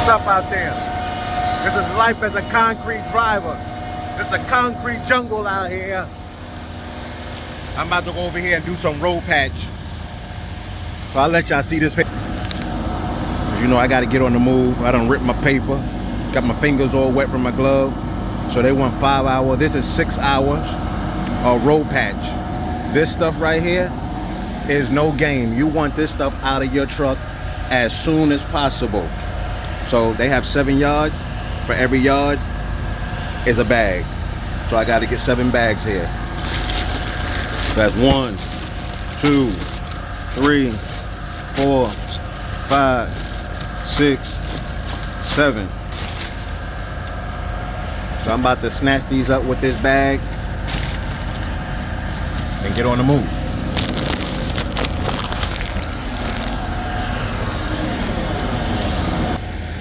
What's up out there? This is life as a concrete driver. This is a concrete jungle out here. I'm about to go over here and do some road patch. So I'll let y'all see this. As you know, I got to get on the move. I done ripped my paper. Got my fingers all wet from my glove. So they want 5 hours. This is 6 hours of road patch. This stuff right here is no game. You want this stuff out of your truck as soon as possible. So they have 7 yards. For every yard is a bag. So I got to get 7 bags here. That's 1, 2, 3, 4, 5, 6, 7. So I'm about to snatch these up with this bag and get on the move.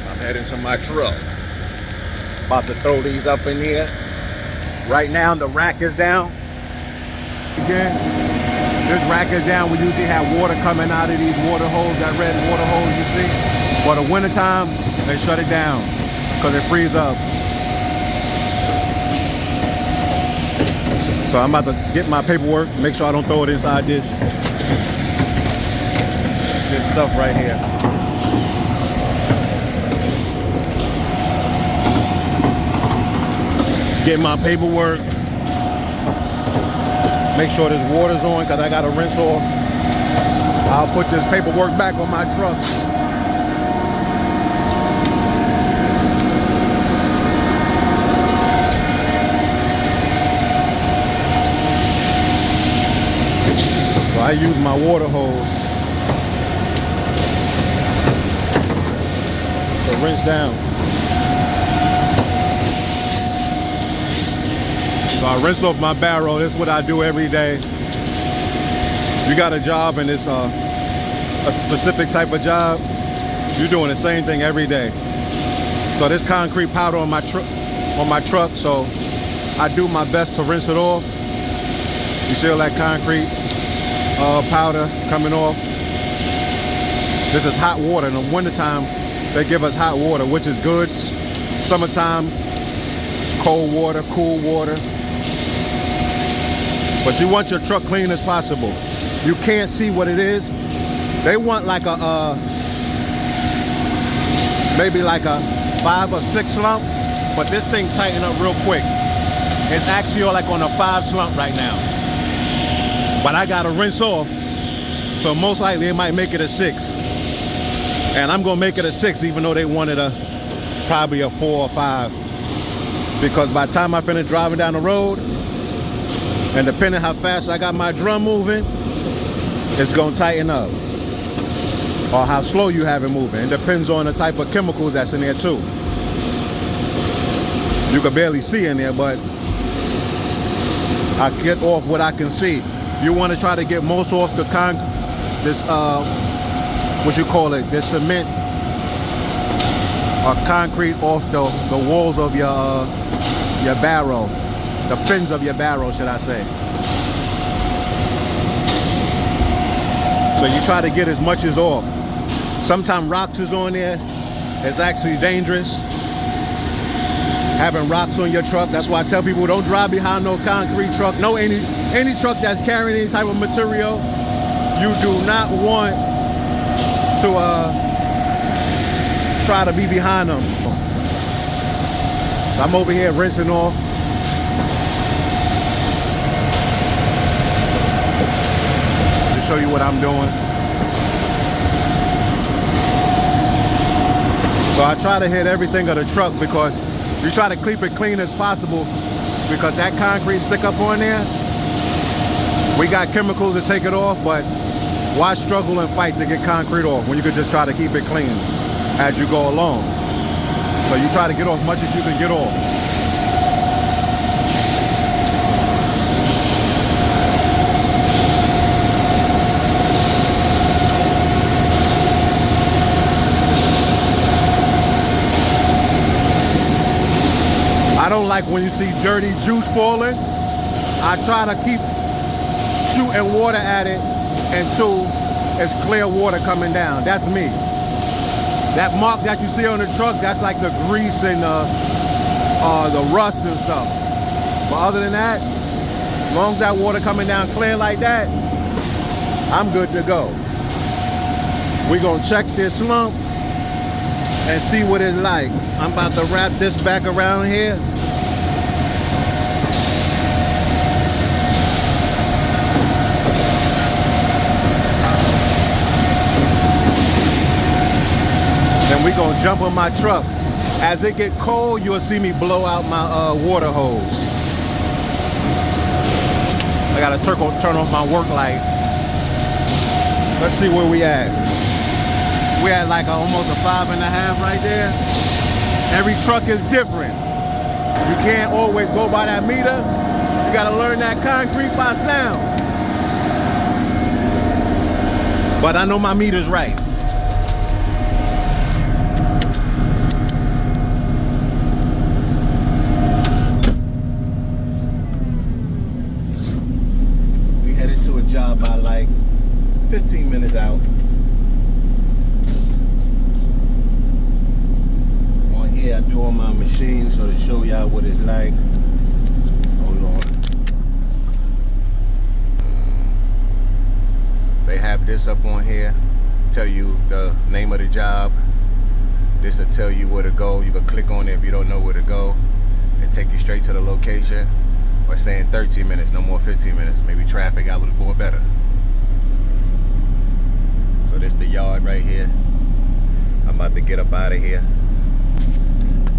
I'm heading to my truck. About to throw these up in here. Right now the rack is down. Again, this rack is down. We usually have water coming out of these water holes, that red water hose you see. For the winter time, they shut it down because it freezes up. So I'm about to get my paperwork, make sure I don't throw it inside this stuff right here. Get my paperwork. Make sure this water's on because I got to rinse off. I'll put this paperwork back on my truck. So I use my water hose to rinse down. So I rinse off my barrel. This is what I do every day. You got a job and it's a specific type of job, you're doing the same thing every day. So this concrete powder on my truck, so I do my best to rinse it off. You see all that concrete powder coming off? This is hot water. In the wintertime, they give us hot water, which is good. Summertime, it's cold water, cool water. But you want your truck clean as possible. You can't see what it is. They want like a, maybe like a 5 or 6 slump, but this thing tighten up real quick. It's actually like on a 5 slump right now. But I gotta rinse off, so most likely they might make it a 6. And I'm gonna make it a 6, even though they wanted probably a 4 or 5. Because by the time I finish driving down the road, and depending how fast I got my drum moving, it's gonna tighten up. Or how slow you have it moving. It depends on the type of chemicals that's in there too. You can barely see in there, but I get off what I can see. You wanna try to get most off the what you call it, this cement or concrete off the walls of your barrel. The fins of your barrel, should I say. So you try to get as much as off. Sometimes rocks is on there. It's actually dangerous. Having rocks on your truck. That's why I tell people don't drive behind no concrete truck. No, any truck that's carrying any type of material. You do not want to try to be behind them. So I'm over here rinsing off. Show you what I'm doing. So I try to hit everything of the truck because you try to keep it clean as possible because that concrete stick up on there. We got chemicals to take it off, but why struggle and fight to get concrete off when you could just try to keep it clean as you go along? So you try to get off as much as you can get off. I don't like when you see dirty juice falling. I try to keep shooting water at it until it's clear water coming down. That's me. That mark that you see on the truck, that's like the grease and the rust and stuff. But other than that, as long as that water coming down clear like that, I'm good to go. We're gonna check this lump and see what it's like. I'm about to wrap this back around here. Then we're gonna jump on my truck. As it get cold, you'll see me blow out my water hose. I gotta turn off my work light. Let's see where we at. We at like almost a 5.5 right there. Every truck is different. You can't always go by that meter. You gotta learn that concrete by sound. But I know my meter's right. We headed to a job by like 15 minutes out. On here, I do on my machine so to show y'all what it's like. Hold on. They have this up on here, tell you the name of the job. This will tell you where to go. You can click on it if you don't know where to go and take you straight to the location. Or saying 13 minutes, no more 15 minutes. Maybe traffic got a little more better. So this the yard right here. I'm about to get up out of here.